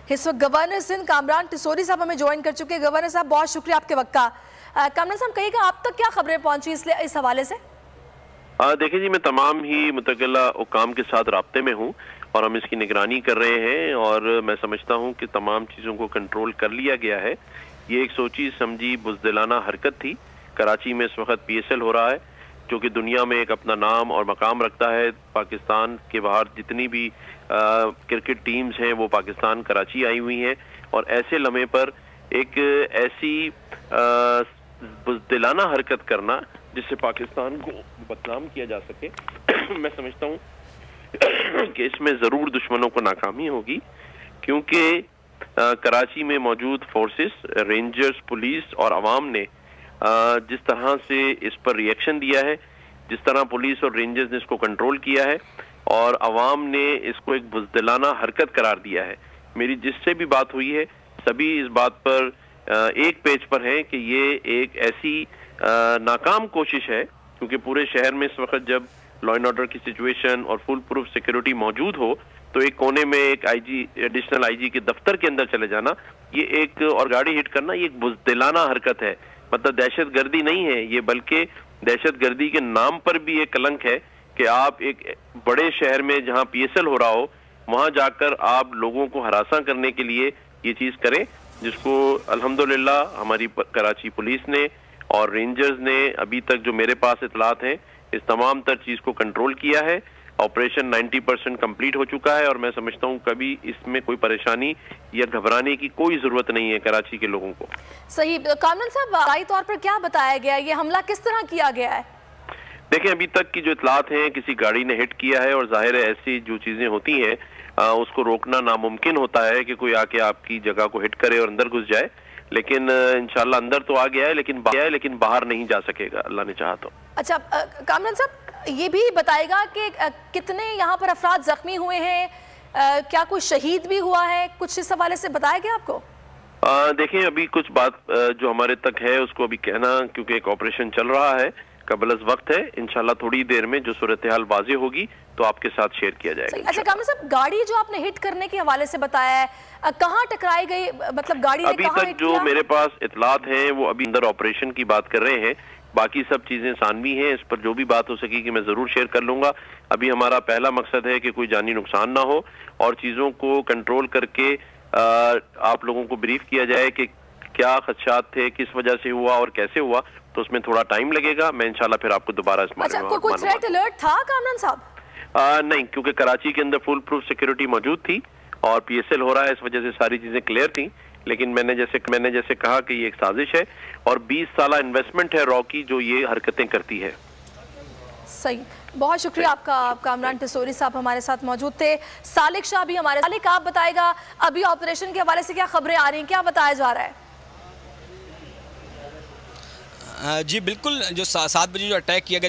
इस वक्त गवर्नर सिंध कामरान टिसोरी साहब हमें ज्वाइन कर चुके हैं। गवर्नर साहब बहुत शुक्रिया आपके वक्त का। कामरान साहब कहिएगा आप तक क्या खबरें पहुंची इस हवाले से? देखिए जी, मैं तमाम ही मुतकल्ला हुकाम के साथ राब्ते में हूँ और हम इसकी निगरानी कर रहे हैं और मैं समझता हूँ कि तमाम चीज़ों को कंट्रोल कर लिया गया है। ये एक सोची समझी बुज़दिलाना हरकत थी। कराची में इस वक्त PSL हो रहा है जो कि दुनिया में एक अपना नाम और मकाम रखता है। पाकिस्तान के बाहर जितनी भी क्रिकेट टीम्स हैं वो पाकिस्तान कराची आई हुई हैं और ऐसे लम्हे पर एक ऐसी बुज़दिलाना हरकत करना जिससे पाकिस्तान को बदनाम किया जा सके मैं समझता हूँ कि इसमें ज़रूर दुश्मनों को नाकामी होगी, क्योंकि कराची में मौजूद फोर्सेस, रेंजर्स, पुलिस और अवाम ने जिस तरह से इस पर रिएक्शन दिया है, जिस तरह पुलिस और रेंजर्स ने इसको कंट्रोल किया है और अवाम ने इसको एक बुज़दिलाना हरकत करार दिया है। मेरी जिससे भी बात हुई है सभी इस बात पर एक पेज पर है कि ये एक ऐसी नाकाम कोशिश है, क्योंकि पूरे शहर में इस वक्त जब लॉ एंड ऑर्डर की सिचुएशन और फुल प्रूफ सिक्योरिटी मौजूद हो तो एक कोने में एक एडिशनल आईजी के दफ्तर के अंदर चले जाना ये एक और गाड़ी हिट करना ये एक बुज़दिलाना हरकत है। मतलब दहशत गर्दी नहीं है ये, बल्कि दहशत गर्दी के नाम पर भी एक कलंक है कि आप एक बड़े शहर में जहां PSL हो रहा हो वहां जाकर आप लोगों को हरासा करने के लिए ये चीज करें, जिसको अल्हम्दुलिल्लाह हमारी कराची पुलिस ने और रेंजर्स ने अभी तक जो मेरे पास इतलात हैं इस तमाम तर चीज को कंट्रोल किया है। ऑपरेशन 90% कंप्लीट हो चुका है और मैं समझता हूँ कभी इसमें कोई परेशानी या घबराने की कोई जरूरत नहीं है कराची के लोगों को। सही। कामरान साहब राई तौर पर क्या बताया गया, ये हमला किस तरह किया गया है? देखें, अभी तक की जो इतलात हैं किसी गाड़ी ने हिट किया है और जाहिर है ऐसी जो चीजें होती हैं उसको रोकना नामुमकिन होता है कि कोई आके आपकी जगह को हिट करे और अंदर घुस जाए, लेकिन इंशाल्लाह अंदर तो आ गया है लेकिन बाहर नहीं जा सकेगा अल्लाह ने चाहा तो। अच्छा कामरान साहब ये भी बताएगा कि कितने यहाँ पर अफराद जख्मी हुए हैं, क्या कोई शहीद भी हुआ है, कुछ इस हवाले से बताया गया आपको? देखें, अभी कुछ बात जो हमारे तक है उसको अभी कहना, क्योंकि एक ऑपरेशन चल रहा है, कबल वक्त है, इंशाल्लाह थोड़ी देर में जो सूरत हाल वाज़ेह होगी तो आपके साथ शेयर किया जाएगा। अच्छा कामरान साहब, गाड़ी जो आपने हिट करने के हवाले से बताया है कहाँ टकराई गई, मतलब गाड़ी ने अभी तक जो मेरे पास इतलात हैं वो अभी अंदर ऑपरेशन की बात कर रहे हैं, बाकी सब चीजें सानवी हैं, इस पर जो भी बात हो सकेगी मैं जरूर शेयर कर लूंगा। अभी हमारा पहला मकसद है कि कोई जानी नुकसान ना हो और चीजों को कंट्रोल करके आप लोगों को ब्रीफ किया जाए कि क्या खदशात थे, किस वजह से हुआ और कैसे हुआ, तो उसमें थोड़ा टाइम लगेगा। मैं इंशाल्लाह फिर आपको दोबारा इस बारे में कोई थ्रेट अलर्ट था कामरान साहब? नहीं, क्योंकि कराची के अंदर फुल प्रूफ सिक्योरिटी मौजूद थी और PSL हो रहा है, इस वजह से सारी चीजें क्लियर थी। लेकिन मैंने जैसे कहा कि ये एक साजिश है और 20 साल इन्वेस्टमेंट है रॉ की जो ये हरकतें करती है। सही, बहुत शुक्रिया आपका। कामरान टिसोरी साहब हमारे साथ मौजूद थे। सालिक शाह भी हमारे साथ, आप बताएगा अभी ऑपरेशन के हवाले से क्या खबरें आ रही हैं, क्या बताया जा रहा है? जी बिल्कुल, जो 7 बजे जो अटैक किया गया